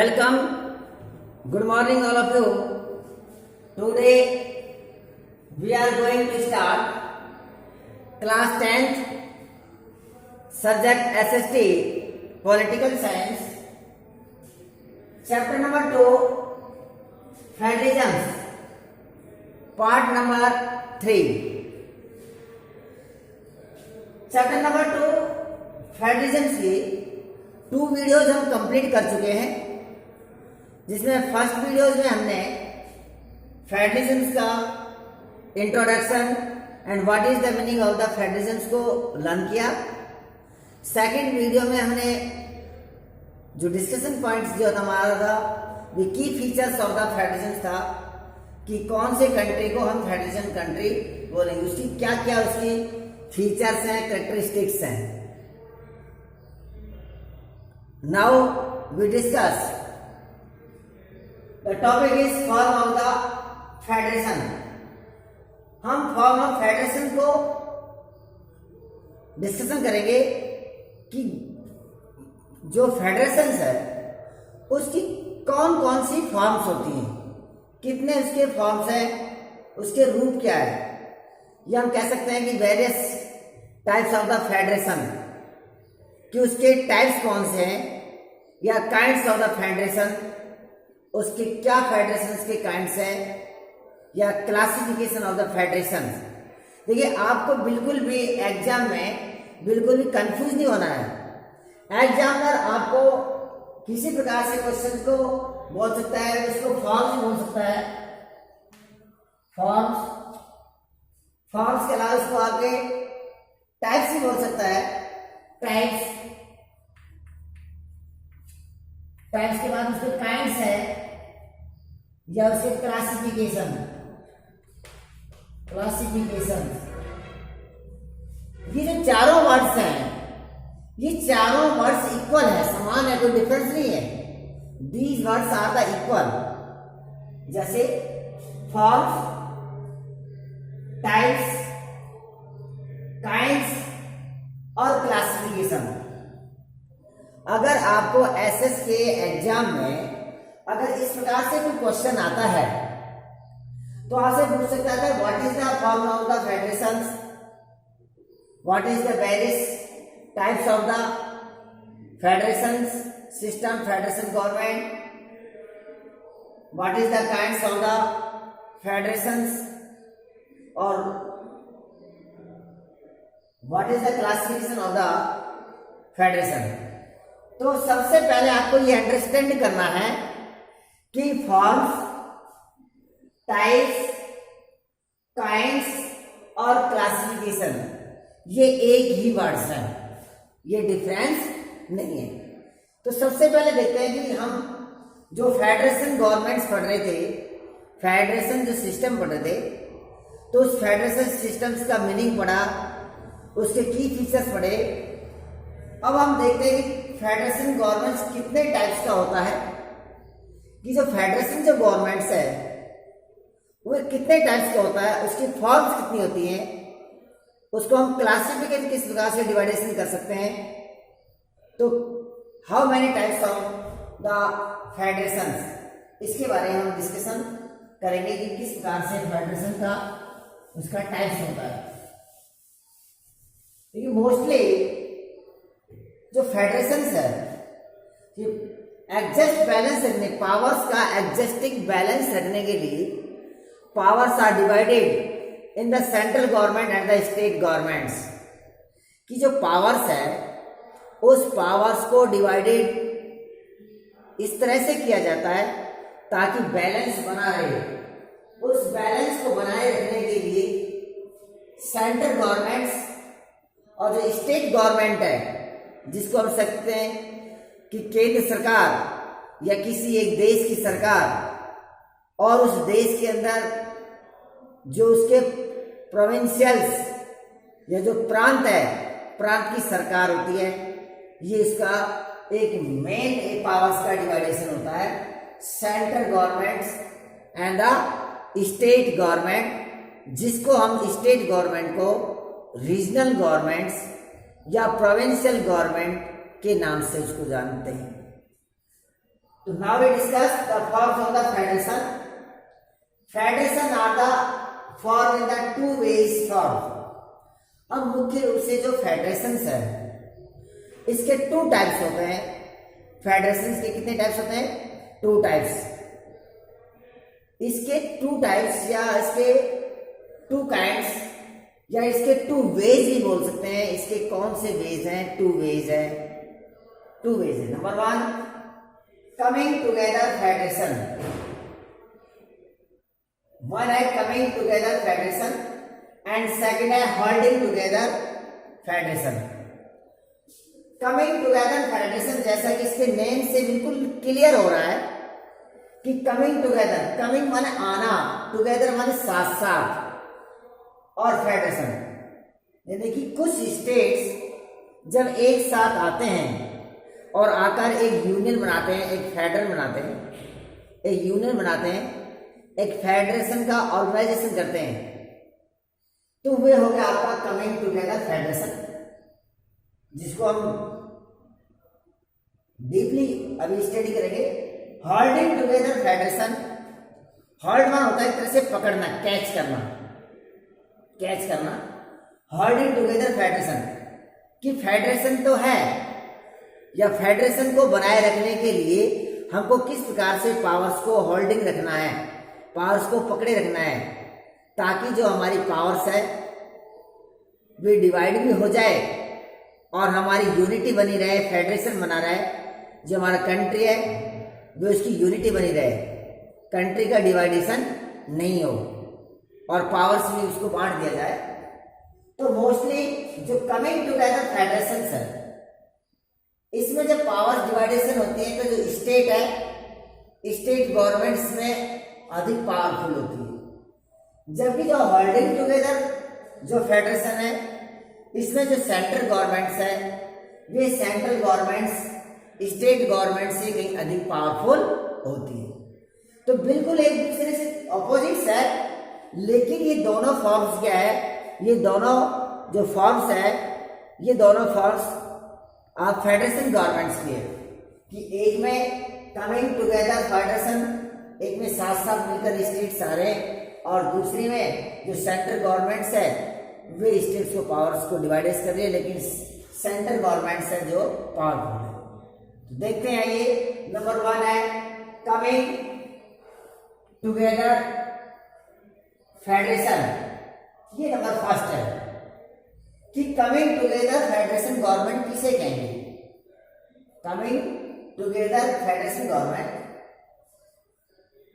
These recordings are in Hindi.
Welcome. Good morning, all of you. Today we are going to start class 10th subject SST Political Science, chapter number 2 Federalisms, part number 3. Chapter number 2 federalism की 2 वीडियोज हम कंप्लीट कर चुके हैं, जिसमें फर्स्ट वीडियोज में हमने फेडरलिज्म का introduction and what is the meaning of the federalism को लर्न किया। सेकंड वीडियो में हमने जो डिस्कशन पॉइंट्स जो हमारा था वो की फीचर्स ऑफ द फेडरलिज्म था कि कौन से कंट्री को हम फेडरलिज्म कंट्री बोलेंगे, उसकी क्या क्या उसकी फीचर्स हैं, कैरेक्टरिस्टिक्स हैं। Now we discuss the topic is form of the federation. हम फॉर्म ऑफ फेडरेशन को डिस्कशन करेंगे कि जो फेडरेशन है उसकी कौन कौन सी फॉर्म्स होती हैं, कितने उसके फॉर्म्स हैं, उसके रूप क्या है। या हम कह सकते हैं कि various types of the federation, कि उसके टाइप्स कौन से हैं, या काइंड्स ऑफ द फेडरेशन, उसके क्या फेडरेशन के काइंड्स हैं, या क्लासिफिकेशन ऑफ द फेडरेशन। देखिए, आपको बिल्कुल भी एग्जाम में बिल्कुल भी कंफ्यूज नहीं होना है। एग्जामिनर आपको किसी प्रकार से क्वेश्चन को बोल सकता है, उसको फॉर्म्स बोल सकता है, फॉर्म्स के अलावा उसको आगे टाइप्स भी बोल सकता है, टाइप्स के बाद उसके काइंड्स है, या उसके क्लासिफिकेशन। ये जो चारों वर्ड्स हैं, ये चारों वर्ड्स इक्वल है, समान है, कोई डिफरेंस नहीं है। These words are the equal. जैसे फॉर्म्स, टाइप्स, काइंड्स और क्लासिफिकेशन। अगर आपको एसएस के एग्जाम में अगर इस प्रकार से कोई क्वेश्चन आता है तो आपसे पूछ सकता है what is the form of the federations, what is the various types of the federations system, federation government, what is the kinds of the federations, और what is the classification of the federation. तो सबसे पहले आपको ये अंडरस्टैंड करना है कि फॉर्म्स, टाइप्स, काइंड्स और क्लासिफिकेशन ये एक ही वर्ड्स हैं, ये डिफरेंस नहीं है। तो सबसे पहले देखते हैं कि हम जो फेडरेशन गवर्नमेंट्स पढ़ रहे थे, फेडरेशन जो सिस्टम पढ़ रहे थे, तो उस फेडरेशन सिस्टम्स का मीनिंग पढ़ा, उसके की फीचर्स पढ़े। अब हम देखते हैं कि फेडरेशन गवर्नमेंट्स कितने टाइप्स का होता है, कि जो फेडरेशन जो गवर्नमेंट्स है वो कितने टाइप्स का होता है, उसकी फॉर्म्स कितनी होती हैं, उसको हम क्लासिफिकेशन किस प्रकार से डिवाइडेशन कर सकते हैं। तो how many types of the federations, इसके बारे में हम डिस्कशन करेंगे कि किस प्रकार से फेडरेशन का उसका टाइप्स होता है। देखिए, मोस्टली जो फेडरेशन है एडजस्ट बैलेंस रखने, पावर्स का एडजस्टिंग बैलेंस रखने के लिए powers are divided in the central government and the state governments. की जो पावर्स है उस पावर्स को डिवाइडेड इस तरह से किया जाता है ताकि बैलेंस बना रहे। उस बैलेंस को बनाए रखने के लिए सेंट्रल गवर्नमेंट्स और जो स्टेट गवर्नमेंट है, जिसको हम सकते हैं कि केंद्र सरकार या किसी एक देश की सरकार, और उस देश के अंदर जो उसके प्रोविंशियल्स या जो प्रांत है, प्रांत की सरकार होती है। ये इसका एक मेन पावर्स का डिवाइडेशन होता है, central governments and the state government, जिसको हम स्टेट गवर्नमेंट को रीजनल गवर्नमेंट्स या प्रोविंशियल गवर्नमेंट के नाम से उसको जानते हैं। तो now we discuss the forms of the federation. Federation are the form in the two ways form. अब मुख्य रूप से जो फेडरेशंस है इसके टू टाइप्स होते हैं. फेडरेशंस के कितने टाइप्स होते हैं? Two types. इसके टू टाइप्स या इसके टू काइंड्स या इसके टू वेज भी बोल सकते हैं. इसके कौन से वेज हैं? टू वेज है. Number one, coming together federation. One है coming together federation and second है holding together federation. Coming together federation, जैसा कि इसके नेम से बिल्कुल क्लियर हो रहा है कि कमिंग टुगेदर, कमिंग माने आना, टुगेदर माने साथ साथ, और फेडरेशन यानी कि कुछ स्टेट्स जब एक साथ आते हैं और आकर एक यूनियन बनाते हैं, एक फेडरल बनाते हैं, एक यूनियन बनाते हैं, एक फेडरेशन का ऑर्गेनाइजेशन करते हैं, तो वे हो गया आपका कमिंग टुगेदर फेडरेशन, जिसको हम डीपली अभी स्टडी करेंगे. होल्डिंग टुगेदर फेडरेशन, होल्ड मान होता है एक तरह से पकड़ना, कैच करना. होल्डिंग टुगेदर फेडरेशन कि फेडरेशन तो है, या फेडरेशन को बनाए रखने के लिए हमको किस प्रकार से पावर्स को होल्डिंग रखना है, पावर्स को पकड़े रखना है, ताकि जो हमारी पावर्स है वे डिवाइड भी हो जाए और हमारी यूनिटी बनी रहे, फेडरेशन बना रहे, जो हमारा कंट्री है वो उसकी यूनिटी बनी रहे, कंट्री का डिवाइडेशन नहीं हो और पावर्स भी उसको बांट दिया जाए. तो मोस्टली जो कमिंग टुगेदर फेडरेशन है, इसमें जब पावर्स डिवाइडेशन होती है तो जो स्टेट है, स्टेट गवर्नमेंट्स में अधिक पावरफुल होती है, जबकि जो होल्डिंग टुगेदर जो फेडरेशन है, इसमें जो सेंट्रल गवर्नमेंट्स है, वे सेंट्रल गवर्नमेंट्स स्टेट गवर्नमेंट से कहीं अधिक पावरफुल होती है. तो बिल्कुल एक दूसरे से ऑपोजिट्स है, लेकिन ये दोनों फॉर्म्स क्या है, ये दोनों जो फॉर्म्स है, ये दोनों फॉर्म्स आप फेडरेशन गवर्नमेंट्स के, कि एक में कमिंग टुगेदर फेडरेशन, एक में साथ साथ मिलकर स्टेट्स आ रहे हैं, और दूसरी में जो सेंट्रल गवर्नमेंट्स है वे स्टेट्स को पावर्स को डिवाइडेस कर रही है, लेकिन सेंट्रल गवर्नमेंट्स है जो पावरफुल है. तो देखते हैं, ये नंबर वन है कमिंग टुगेदर फेडरेशन. ये नंबर फर्स्ट है कि कमिंग टुगेदर फेडरेशन गवर्नमेंट किसे कहेंगे? Coming together federation government.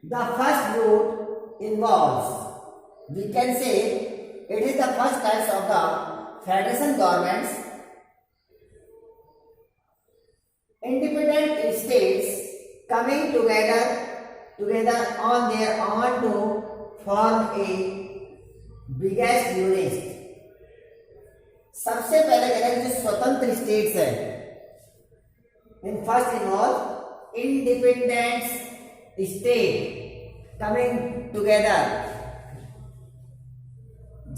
The first route involves, we can say it is the first types of the federation governments. Independent states coming together on their own to form a biggest unit. सबसे पहले करेंगे जो स्वतंत्र स्टेट्स है, in first involve independent state coming together.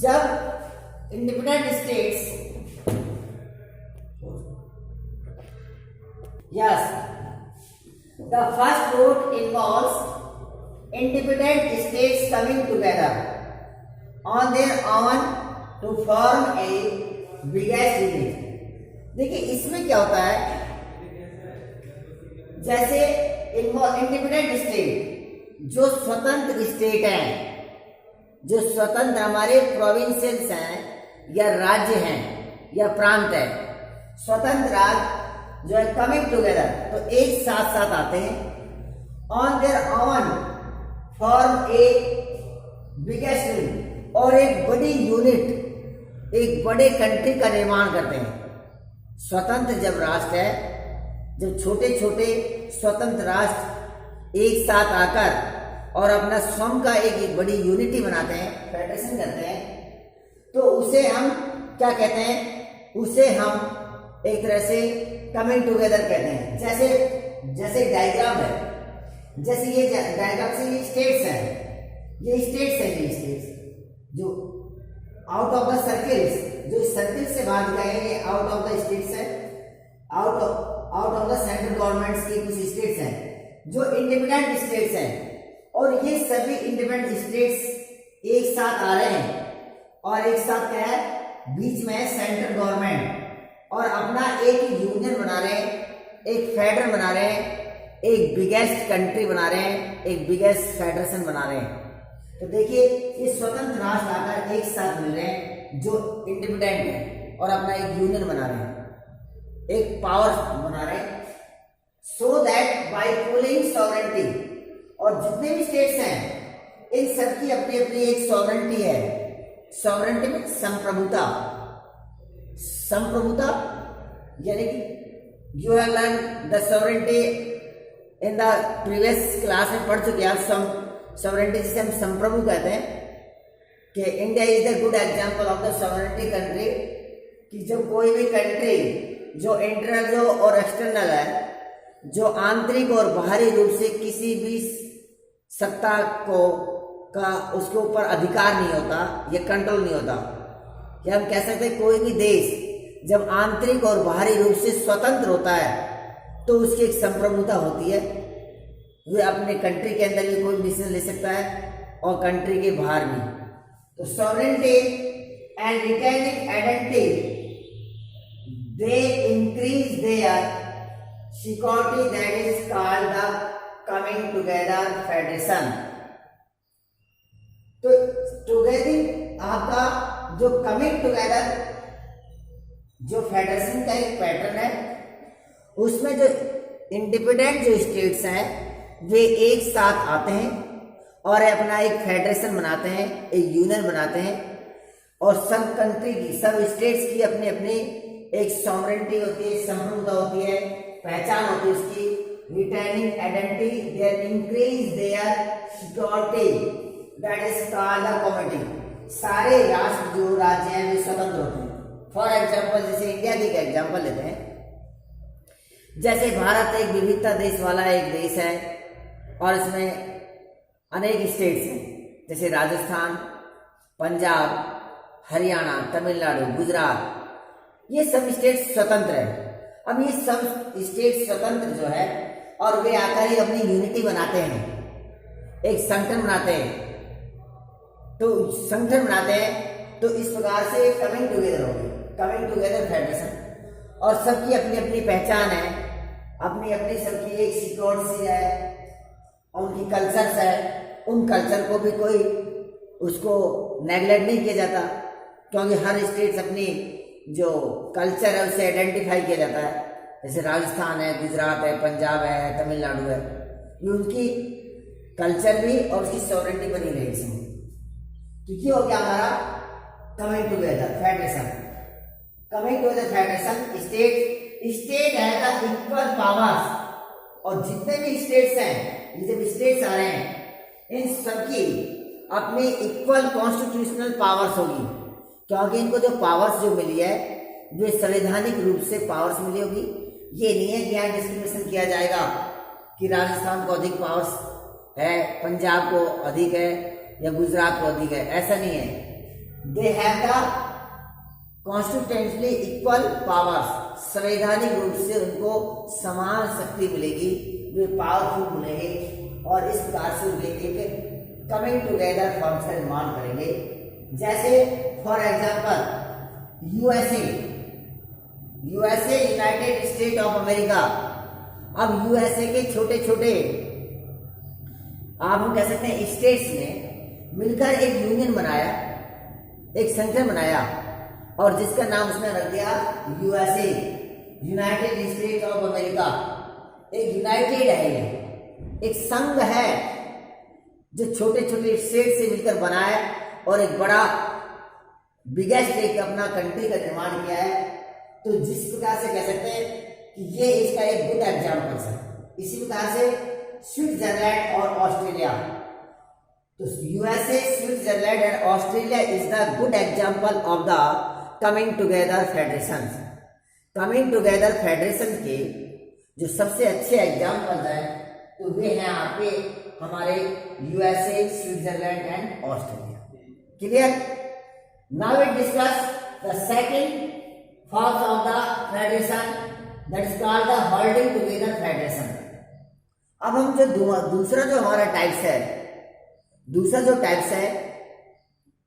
जब independent states, yes, the first route involves independent states coming together on their own to form a biggest unit. देखिए इसमें क्या होता है, जैसे इंडिपेंडेंट स्टेट जो स्वतंत्र स्टेट हैं, जो स्वतंत्र हमारे प्रोविंसेस हैं या राज्य हैं या प्रांत है, स्वतंत्र राज्य जो है कमिंग टुगेदर, तो एक साथ साथ आते हैं, on their on form a biggest unit, और एक बड़ी यूनिट, एक बड़े कंट्री का निर्माण करते हैं. स्वतंत्र जब राष्ट्र है, जब छोटे छोटे स्वतंत्र राष्ट्र एक साथ आकर और अपना स्वयं का एक बड़ी यूनिटी बनाते हैं, फेडरेशन करते हैं, तो उसे हम क्या कहते हैं? उसे हम एक तरह से कमिंग टुगेदर कहते हैं. जैसे डायग्राम है, जैसे ये डायग्राम से ये स्टेट्स हैं, ये स्टेट्स जो आउट ऑफ द सर्किल्स, जो सर्किल से बाहर गए हैं, ये आउट ऑफ द स्टेट्स है, out of the central governments की कुछ स्टेट्स हैं. जो इंडिपेंडेंट स्टेट्स हैं और ये सभी इंडिपेंडेंट स्टेट्स एक साथ आ रहे हैं और एक साथ क्या है, बीच में सेंट्रल गवर्नमेंट और अपना एक यूनियन बना रहे हैं, एक फेडरल बना रहे हैं, एक बिगेस्ट कंट्री बना रहे हैं, एक बिगेस्ट फेडरेशन बना रहे हैं। तो देखिए ये स्वतंत्र राष्ट्र आकर एक साथ मिल रहे हैं जो इंडिपेंडेंट है और अपना एक यूनियन बना रहे हैं, एक पावर बना रहे हैं, so that bye pooling sovereignty, और जितने भी स्टेट्स हैं इन सबकी अपनी अपनी एक सॉवरेनिटी है। सॉवरेनिटी में संप्रभुता, संप्रभुता यानी कि you have learn the sovereignty in the previous class में पढ़ चुके हैं। सॉवरेनिटी जिसे हम संप्रभु कहते हैं कि India is the good example of the sovereignty country, कि जो कोई भी कंट्री जो इंटरनल जो और एक्सटर्नल है, जो आंतरिक और बाहरी रूप से किसी भी सत्ता को का उसके ऊपर अधिकार नहीं होता, ये कंट्रोल नहीं होता, कि हम कह सकते हैं कोई भी देश जब आंतरिक और बाहरी रूप से स्वतंत्र होता है तो उसकी एक संप्रभुता होती है, वे अपने कंट्री के अंदर भी कोई डिसीजन ले सकता है और कंट्री के बाहर भी। तो sovereignty and retaining identity they increase their security, that is called the coming together federation. तो टुगेदर आपका जो कमिंग टुगेदर जो फेडरेशन का एक पैटर्न है, उसमें जो इंडिपेंडेंट जो स्टेट्स हैं वे एक साथ आते हैं और अपना एक फेडरेशन बनाते हैं, एक यूनियन बनाते हैं, और सब कंट्री की, सब स्टेट्स की अपनी अपनी एक सॉवरेनिटी होती है, संप्रभुता होती है, पहचान होती है उसकी, retaining identity, their increase their security, that is called the committee. सारे राष्ट्र जो राज्य हैं वे स्वतंत्र होते हैं। फॉर एग्जाम्पल जैसे इंडिया की एग्जाम्पल लेते हैं, जैसे भारत एक विविधता देश वाला एक देश है और इसमें अनेक स्टेट्स हैं, जैसे राजस्थान, पंजाब, हरियाणा, तमिलनाडु, गुजरात, ये सब स्टेट स्वतंत्र है। अब ये सब स्टेट स्वतंत्र जो है और वे आकर ही अपनी यूनिटी बनाते हैं, एक संगठन बनाते हैं, तो संगठन बनाते हैं, तो इस प्रकार से कमिंग टुगेदर होगी, कमिंग टुगेदर फेडरेशन, और सबकी अपनी अपनी पहचान है, अपनी अपनी सबकी एक सिक्योरिटी है, उनकी कल्चर्स है, उन कल्चर को भी कोई उसको नेगलेक्ट नहीं किया जाता, क्योंकि हर स्टेट अपनी जो कल्चर है उसे आइडेंटिफाई किया जाता है। जैसे राजस्थान है, गुजरात है, पंजाब है, तमिलनाडु है, ये उनकी कल्चर भी और उसकी सॉवरेनिटी बनी रही इसमें। तो ये हो गया हमारा coming together federation. Coming together federation, state है द इक्वल पावर्स, और जितने भी स्टेट्स हैं, ये जब स्टेट्स आ रहे हैं इन सबकी अपनी इक्वल कॉन्स्टिट्यूशनल पावर्स होगी, क्योंकि इनको जो पावर्स जो मिली है वे संवैधानिक रूप से पावर्स मिली होगी। ये नहीं है कि यहाँ डिस्क्रिमिनेशन किया जाएगा कि राजस्थान को अधिक पावर्स है, पंजाब को अधिक है या गुजरात को अधिक है, ऐसा नहीं है। They have the constitutionally equal powers, संवैधानिक रूप से उनको समान शक्ति मिलेगी, वे पावरफुल मिलेंगे और इस प्रकार से वे एक कमिंग टुगेदर फॉर्म्स का निर्माण करेंगे। जैसे for example USA, United state of America. अब यूएसए के छोटे छोटे आप हम कह सकते हैं स्टेट्स ने मिलकर एक यूनियन बनाया, एक संगठन बनाया, और जिसका नाम उसने रख दिया USA, United state of America. एक यूनाइटेड है, एक संघ है जो छोटे छोटे स्टेट से मिलकर बना है और एक बड़ा बिगेस्ट एक अपना कंट्री का निर्माण किया है। तो जिस प्रकार से कह सकते हैं कि ये इसका एक गुड एग्जाम्पल है। इसी प्रकार से स्विट्जरलैंड और ऑस्ट्रेलिया, तो USA, Switzerland and Australia is the good example of the coming together federation. Coming together federation के जो सबसे अच्छे एग्जाम्पल हैं तो वे हैं आपके हमारे USA, Switzerland and Australia. Clear? Now we discuss the second form of the federation, that is called the holding together federation. अब हम जो दूसरा जो हमारा टाइप्स है, दूसरा जो टाइप्स है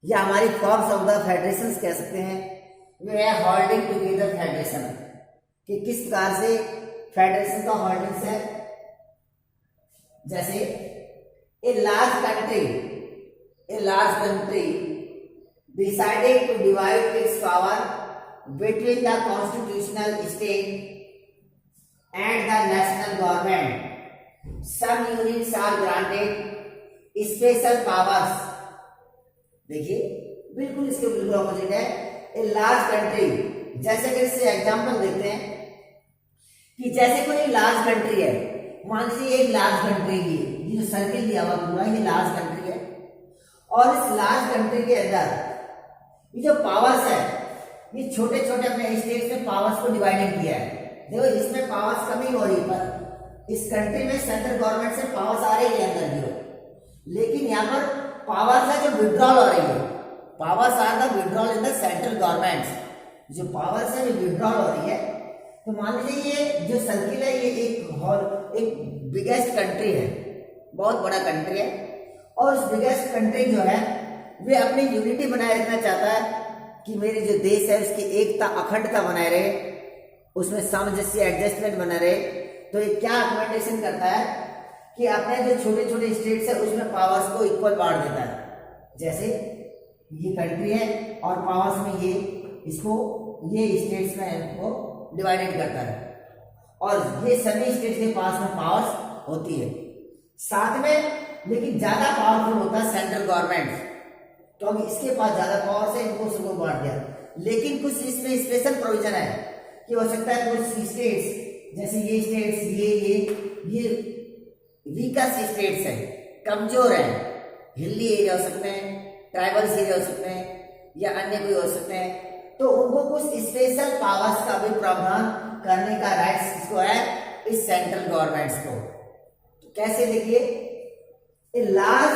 या हमारी फॉर्म्स ऑफ द फेडरेशन कह सकते हैं, वो है होल्डिंग टुगेदर फेडरेशन। कि किस प्रकार से फेडरेशन का होल्डिंग्स है। जैसे a large country decided to divide its power between the constitutional state and the national government. Some units are granted special powers। देखिए बिल्कुल इसके बिल्कुल ऑपोजिट है। ए लार्ज कंट्री, जैसे कि इससे एग्जांपल देखते हैं कि जैसे कोई लार्ज कंट्री है, मान लीजिए एक लार्ज कंट्री की ये जो सर्किल दिया हुआ पूरा ये लार्ज कंट्री है, और इस लार्ज कंट्री के अंदर ये जो पावर्स है ये छोटे छोटे अपने स्टेट्स में पावर्स को डिवाइडेड किया है। देखो इसमें पावर्स कमी हो रही है, पर इस कंट्री में सेंट्रल गवर्नमेंट से पावर्स आ रही है अंदर की ओर, लेकिन यहाँ पर पावर्स है जो विड्रॉल हो रही है। Powers are the withdrawal in the central government, जो पावर्स है जो विड्रॉल हो रही है। तो मान लीजिए ये जो सर्किल है ये एक बिगेस्ट कंट्री है, बहुत बड़ा कंट्री है, और उस बिगेस्ट कंट्री जो है वे अपनी यूनिटी बनाए रखना चाहता है कि मेरे जो देश है उसकी एकता अखंडता बनाए रहे, उसमें सामंजस्य एडजस्टमेंट बना रहे। तो ये क्या रिकमेंडेशन करता है कि अपने जो छोटे छोटे स्टेट्स है उसमें पावर्स को इक्वल बांट देता है। जैसे ये कंट्री है और पावर्स में ये इसको ये स्टेट्स में इनको डिवाइडेड करता है, और ये सभी स्टेट्स के पास में पावर्स होती है साथ में। लेकिन ज्यादा पावरफुल होता है सेंट्रल गवर्नमेंट, तो अब इसके पास ज्यादा पावर्स है, इनको सबको बांट दिया। लेकिन कुछ इसमें स्पेशल प्रोविजन है कि हो सकता है कुछ स्टेट्स, जैसे ये स्टेट्स ये वीकेस्ट स्टेट्स हैं, कमजोर हैं, हिली एरिया हो सकते हैं, ट्राइबल्स एरिया हो सकते हैं, या अन्य कोई हो सकते हैं, तो उनको कुछ स्पेशल पावर्स का भी प्रावधान करने का राइट्स किसको है, इस सेंट्रल गवर्नमेंट्स को। तो कैसे देखिए, a large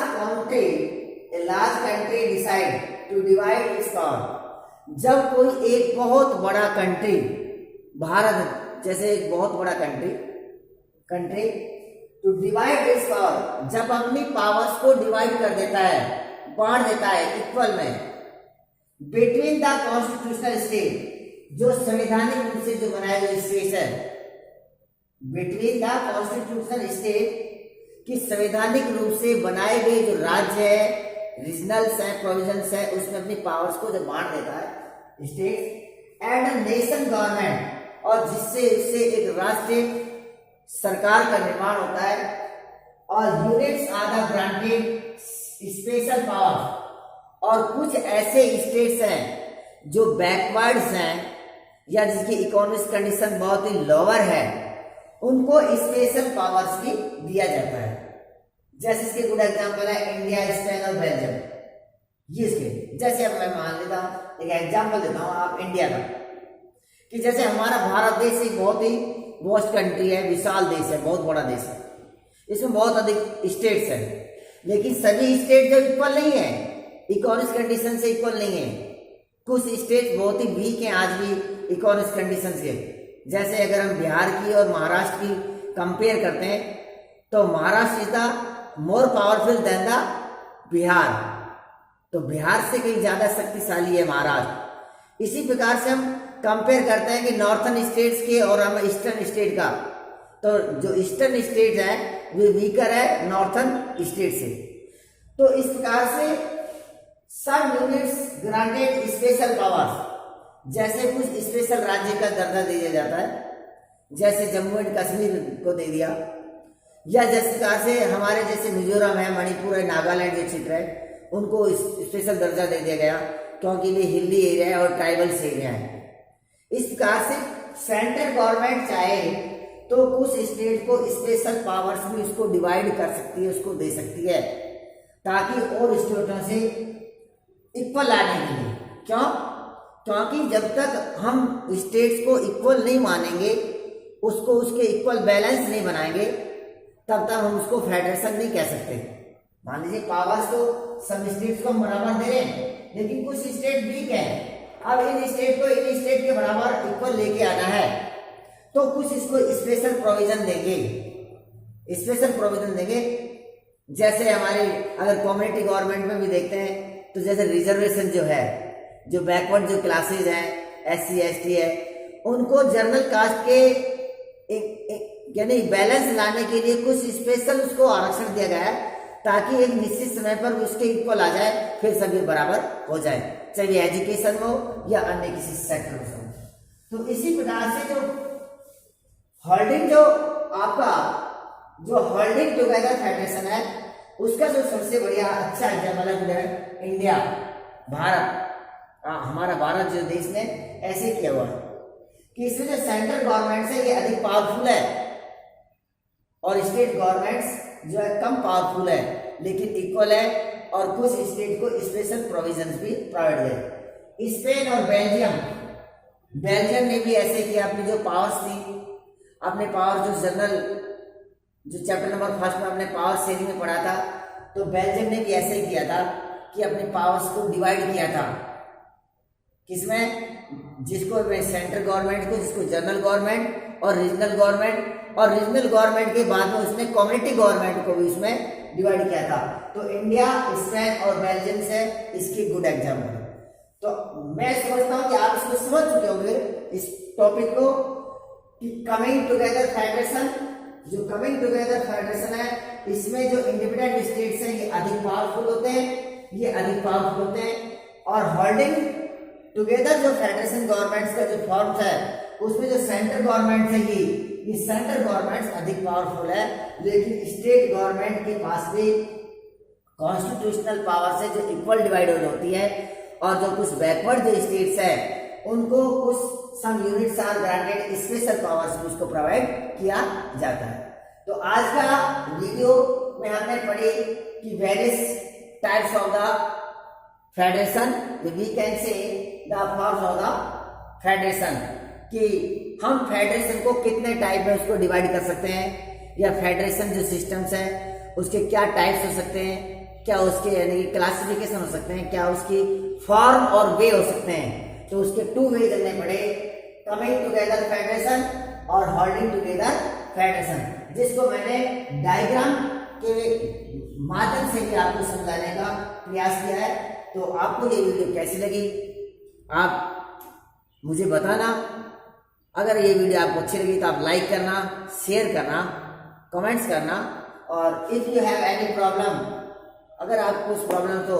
country decide to divide its power. जब कोई एक बहुत बड़ा कंट्री, भारत जैसे एक बहुत बड़ा country to divide its power, जब अपनी पावर्स को डिवाइड कर देता है, बांट देता है इक्वल में, बिटवीन द कॉन्स्टिट्यूशनल स्टेट, जो संवैधानिक रूप से जो बनाए गए स्टेट है, बिटवीन द कॉन्स्टिट्यूशनल स्टेट कि संवैधानिक रूप से बनाए गए जो राज्य है, रीजनल्स है, प्रोविजंस है, उसमें अपनी पावर्स को जब बांट देता है स्टेट एंड नेशन गवर्नमेंट, और जिससे उससे एक राष्ट्रीय सरकार का निर्माण होता है, और units are the granted special power. और कुछ ऐसे स्टेट्स हैं जो बैकवर्ड्स हैं या जिसकी इकोनॉमिक कंडीशन बहुत ही लोअर है, उनको स्पेशल पावर्स भी दिया जाता है। जैसे इसके गुड एग्जांपल है इंडिया, स्पेन और बेल्जियम। ये इसके जैसे अब मैं मान लेता हूं, एक एग्जांपल देता हूं आप इंडिया का, कि जैसे हमारा भारत देश एक बहुत ही वास्ट कंट्री है, विशाल देश है, बहुत बड़ा देश है, इसमें बहुत अधिक स्टेट्स हैं, लेकिन सभी स्टेट जो इक्वल नहीं है, इकोनॉमिक कंडीशन से इक्वल नहीं है। कुछ स्टेट बहुत ही वीक हैं आज भी इकोनॉमिक कंडीशन से। जैसे अगर हम बिहार की और महाराष्ट्र की कंपेयर करते हैं, तो Maharashtra is the more powerful than the Bihar, तो बिहार से कहीं ज्यादा शक्तिशाली है महाराष्ट्र। इसी प्रकार से हम कंपेयर करते हैं कि नॉर्थन स्टेट्स के और हम ईस्टर्न स्टेट का, तो जो ईस्टर्न स्टेट है वो वीकर है नॉर्थन स्टेट से। तो इस प्रकार से सब यूनिट्स ग्रांटेड स्पेशल पावर्स, जैसे कुछ स्पेशल राज्य का दर्जा दे दिया जाता है, जैसे जम्मू एंड कश्मीर को दे दिया, या जिस प्रकार से हमारे जैसे मिजोरम है, मणिपुर है, नागालैंड जो क्षेत्र है उनको स्पेशल दर्जा दे दिया गया क्योंकि वे हिली एरिया है और ट्राइबल्स एरिया है। इस प्रकार से सेंट्रल गवर्नमेंट चाहे तो कुछ स्टेट को स्पेशल पावर्स भी उसको डिवाइड कर सकती है, उसको दे सकती है, ताकि और स्टेटों से इक्वल लाने के लिए। क्यों? क्योंकि जब तक हम स्टेट्स को इक्वल नहीं मानेंगे, उसको उसके इक्वल बैलेंस नहीं बनाएंगे, तब तक हम उसको फेडरेशन नहीं कह सकते। मान लीजिए पावर्स तो सब स्टेट्स को हम बराबर दे रहे हैं, लेकिन कुछ स्टेट वीक है, अब इन स्टेट को इन स्टेट के बराबर इक्वल लेके आना है, तो कुछ इसको स्पेशल प्रोविजन देंगे। स्पेशल प्रोविजन देंगे। जैसे हमारे अगर कम्युनिटी गवर्नमेंट में भी देखते हैं तो जैसे रिजर्वेशन जो है, जो बैकवर्ड जो क्लासेज हैं, SC ST है, उनको जनरल कास्ट के यानी बैलेंस लाने के लिए कुछ स्पेशल उसको आरक्षण दिया गया है ताकि एक निश्चित समय पर उसके इक्वल आ जाए, फिर सभी बराबर हो जाए, चाहे एजुकेशन हो या अन्य किसी सेक्टर में हो। तो इसी प्रकार से जो होल्डिंग जो आपका जो होल्डिंग टुगेदर फेडरेशन है, उसका जो सबसे बढ़िया अच्छा एग्जाम्पल है इंडिया, भारत। हमारा भारत जो देश ने ऐसे किया हुआ है कि इसमें जो सेंट्रल गवर्नमेंट है ये अधिक पावरफुल है और स्टेट गवर्नमेंट्स जो है कम पावरफुल है लेकिन इक्वल है, और कुछ स्टेट को स्पेशल प्रोविजंस भी प्रोवाइड है। स्पेन और बेल्जियम ने भी ऐसे किया। अपनी जो पावर्स थी, अपने पावर जो जनरल जो चैप्टर नंबर 1 में अपने पावर शेयरिंग में पढ़ा था, तो बेल्जियम ने भी ऐसे किया था कि अपने पावर्स को डिवाइड किया था। किसमें? जिसको सेंट्रल गवर्नमेंट को, जिसको जनरल गवर्नमेंट और रीजनल गवर्नमेंट, और रीजनल गवर्नमेंट के बाद में उसने कम्युनिटी गवर्नमेंट को भी उसमें डिवाइड किया था। तो इंडिया, स्पेन और बेल्जियम से इसकी गुड एग्जाम्पल। तो मैं समझता हूं कि आप इसको समझ चुके होंगे इस टॉपिक को कि कमिंग टुगेदर फेडरेशन, जो कमिंग टुगेदर फेडरेशन है, इसमें जो इंडिपेंडेंट स्टेट्स हैं ये अधिक पावरफुल होते हैं, ये अधिक पावरफुल होते हैं। और होल्डिंग टुगेदर जो फेडरेशन गवर्नमेंट्स का जो फॉर्म है, उसमें जो सेंट्रल गवर्नमेंट है ये सेंट्रल गवर्नमेंट अधिक पावरफुल है, लेकिन स्टेट गवर्नमेंट के पास भी कॉन्स्टिट्यूशनल पावर से जो इक्वल डिवाइड होती है, और जो कुछ बैकवर्ड जो स्टेट्स है उनको कुछ some units are granted special powers भी उसको प्रोवाइड किया जाता है। तो आज का वीडियो में हमने पढ़ी कि various types of the federation, we can say the forms of the federation, कि हम फेडरेशन को कितने टाइप में उसको डिवाइड कर सकते हैं, या फेडरेशन जो सिस्टम्स है उसके क्या टाइप्स हो सकते हैं, क्या उसके यानी क्लासिफिकेशन हो सकते हैं, क्या उसकी फॉर्म और वे हो सकते हैं। तो उसके 2 वे करने पड़े, कमिंग टुगेदर फेडरेशन और होल्डिंग टुगेदर फेडरेशन, जिसको मैंने डायग्राम के माध्यम से भी आपको समझाने का प्रयास किया है। तो आपको ये वीडियो कैसी लगी आप मुझे बताना। अगर ये वीडियो आपको अच्छी लगी तो आप लाइक करना, शेयर करना, कमेंट्स करना, और if you have any problem, अगर आपको कुछ प्रॉब्लम तो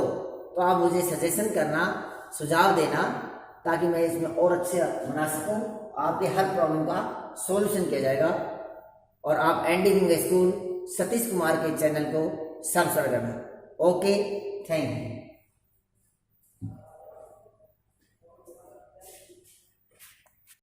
आप मुझे सजेशन करना, सुझाव देना, ताकि मैं इसमें और अच्छे बना सकूं। आपके हर प्रॉब्लम का सॉल्यूशन किया जाएगा। और आप एंडिंग स्कूल सतीश कुमार के चैनल को सब्सक्राइब करना। Okay, thank you.